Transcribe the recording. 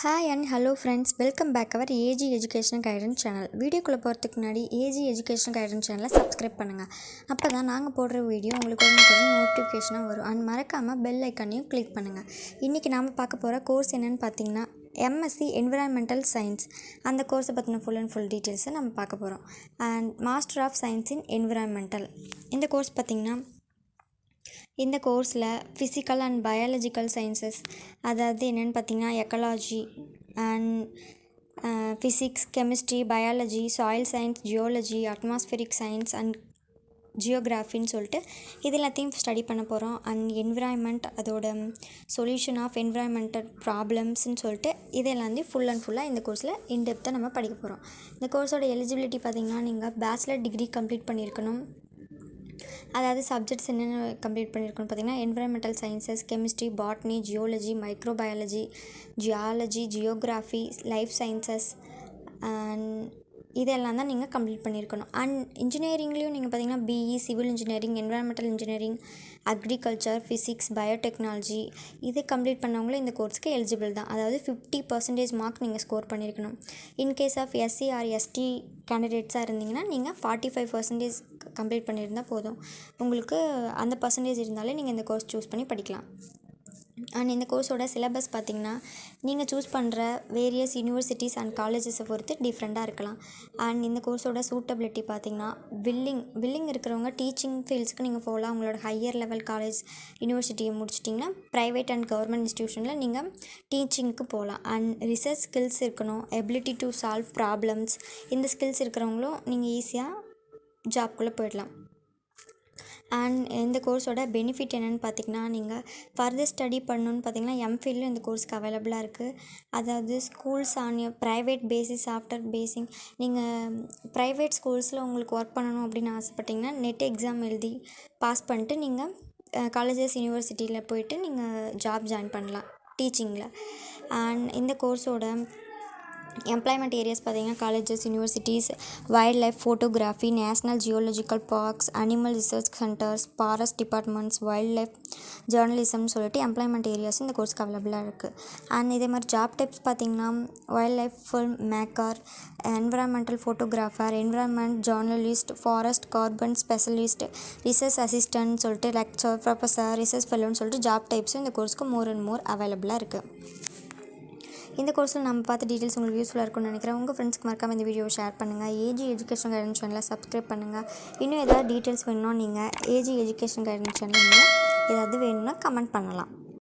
Hi and hello friends, welcome back our AG Education Guidance channel. வீடியோக்குள்ள போறதுக்கு முன்னாடி AG Education Guidance channel subscribe பண்ணுங்க. அப்பதான் நாங்க போடுற வீடியோ உங்களுக்கு உடனுக்குடன் நோட்டிஃபிகேஷனா வரும். and மறக்காம bell icon-ஐயும் click பண்ணுங்க. இன்னைக்கு நாம பார்க்க போற கோர்ஸ் என்னன்னு பாத்தீங்கன்னா M.Sc Environmental Science. அந்த கோர்ஸ் பத்தின full and full details நம்ம பார்க்க போறோம். and Master of Science in Environmental. இந்த கோர்ஸ் பாத்தீங்கன்னா இந்த கோர்ஸில் ஃபிசிக்கல் அண்ட் பயாலஜிக்கல் சயின்சஸ் அதாவது என்னென்னு பார்த்தீங்கன்னா ecology and physics chemistry biology soil science geology atmospheric science and ஜியோகிராஃபின்னு சொல்லிட்டு இது எல்லாத்தையும் ஸ்டடி பண்ண போகிறோம். அண்ட் என்விரான்மெண்ட் அதோட சொல்யூஷன் ஆஃப் என்விரான்மெண்டல் ப்ராப்ளம்ஸ்ன்னு சொல்லிட்டு இதெல்லாம் ஃபுல் அண்ட் ஃபுல்லாக இந்த கோர்ஸில் இன்டெப்த்தாக நம்ம படிக்க போகிறோம். இந்த கோர்ஸோட எலிஜிபிலிட்டி பார்த்திங்கன்னா நீங்கள் பேச்சுலர் டிகிரி கம்ப்ளீட் பண்ணியிருக்கணும். அதாவது சப்ஜெக்ட்ஸ் என்னென்ன கம்ப்ளீட் பண்ணியிருக்கோன்னு பார்த்தீங்கன்னா environmental sciences chemistry botany geology microbiology geology geography life sciences and இதெல்லாம் தான் நீங்கள் கம்ப்ளீட் பண்ணியிருக்கணும். அண்ட் இன்ஜினியரிங்லேயும் நீங்கள் பார்த்தீங்கன்னா BE civil engineering environmental engineering agriculture physics biotechnology இது கம்ப்ளீட் பண்ணவங்களும் இந்த கோர்ஸ்க்கு எலிஜிபிள் தான். அதாவது 50% மார்க் நீங்கள் ஸ்கோர் பண்ணியிருக்கணும். In case of SC or ST கேண்டிடேட்ஸாக இருந்தீங்கன்னா நீங்கள் 45% கம்ப்ளீட் பண்ணியிருந்தால் போதும். உங்களுக்கு அந்த பர்சன்டேஜ் இருந்தாலே நீங்கள் இந்த கோர்ஸ் சூஸ் பண்ணி படிக்கலாம். அண்ட் இந்த கோர்ஸோட சிலபஸ் பார்த்திங்கன்னா நீங்கள் சூஸ் பண்ணுற வேரியஸ் யூனிவர்சிட்டிஸ் அண்ட் காலேஜஸை பொறுத்து டிஃப்ரெண்ட்டாக இருக்கலாம். அண்ட் இந்த கோர்ஸோட சூட்டபிலிட்டி பார்த்திங்கன்னா வில்லிங் இருக்கிறவங்க டீச்சிங் ஃபீல்ட்ஸ்க்கு நீங்கள் போகலாம். உங்களோட ஹையர் லெவல் காலேஜ் யூனிவர்சிட்டியை முடிச்சிட்டிங்கன்னா ப்ரைவேட் அண்ட் கவர்மெண்ட் இன்ஸ்டியூஷனில் நீங்கள் டீச்சிங்க்கு போகலாம். அண்ட் ரிசர்ச் ஸ்கில்ஸ் இருக்கணும், எபிலிட்டி டு சால்வ் ப்ராப்ளம்ஸ் இந்த ஸ்கில்ஸ் இருக்கிறவங்களும் நீங்கள் ஈஸியாக ஜாப்குள்ளே போயிடலாம். அண்ட் இந்த கோர்ஸோட பெனிஃபிட் என்னென்னு பார்த்திங்கன்னா நீங்கள் ஃபர்தர் ஸ்டடி பண்ணணுன்னு பார்த்திங்கன்னா எம்ஃபில்லும் இந்த கோர்ஸ்க்கு அவைலபிளாக இருக்குது. அதாவது schools on private basis after facing நீங்கள் ப்ரைவேட் ஸ்கூல்ஸில் உங்களுக்கு ஒர்க் பண்ணணும் அப்படின்னு ஆசைப்பட்டிங்கன்னா நெட் எக்ஸாம் எழுதி பாஸ் பண்ணிட்டு நீங்கள் காலேஜஸ் யூனிவர்சிட்டியில் போயிட்டு நீங்கள் ஜாப் ஜாயின் பண்ணலாம் டீச்சிங்கில். அண்ட் இந்த கோர்ஸோட எம்ப்ளாய்மெண்ட் ஏரியாஸ் பார்த்திங்கன்னா colleges universities wildlife photography national geological parks animal research centres forest departments wildlife ஜேர்னலிசம்னு சொல்லிட்டு எம்ப்ளாய்மெண்ட் ஏரியாஸ் இந்த கோர்ஸ்க்கு அவைலபிளாக இருக்குது. அண்ட் இதே மாதிரி ஜாப் டைப்ஸ் பார்த்திங்கன்னா wild life film maker environmental photographer environment journalist forest carbon specialist research assistant சொல்லிட்டு lecture professor research ஃபெல்லோன்னு சொல்லிட்டு ஜாப் டைப்ஸும் இந்த கோர்ஸ்க்கு மோர் அண்ட் மோர் அவைலபிளாக இருக்குது. இந்த கோர்ஸில் நம்ம பார்த்த டீட்டெயில்ஸ் உங்களுக்கு யூஸ்ஃபுல்லாக இருக்கும்னு நினைக்கிறேன். உங்கள் ஃப்ரெண்ட்ஸ்க்கு மறக்காமல் இந்த வீடியோவை ஷேர் பண்ணுங்கள். ஏஜி எஜுகேஷன் கைடன்ஸ் சேனலை சப்ஸ்கிரைப் பண்ணுங்கள். இன்னும் ஏதாவது டீட்டெயில்ஸ் வேணும்னா நீங்கள் ஏஜி எஜுகேஷன் கைடன்ஸ் சேனல் ஏதாவது வேணும்னா கமெண்ட் பண்ணலாம்.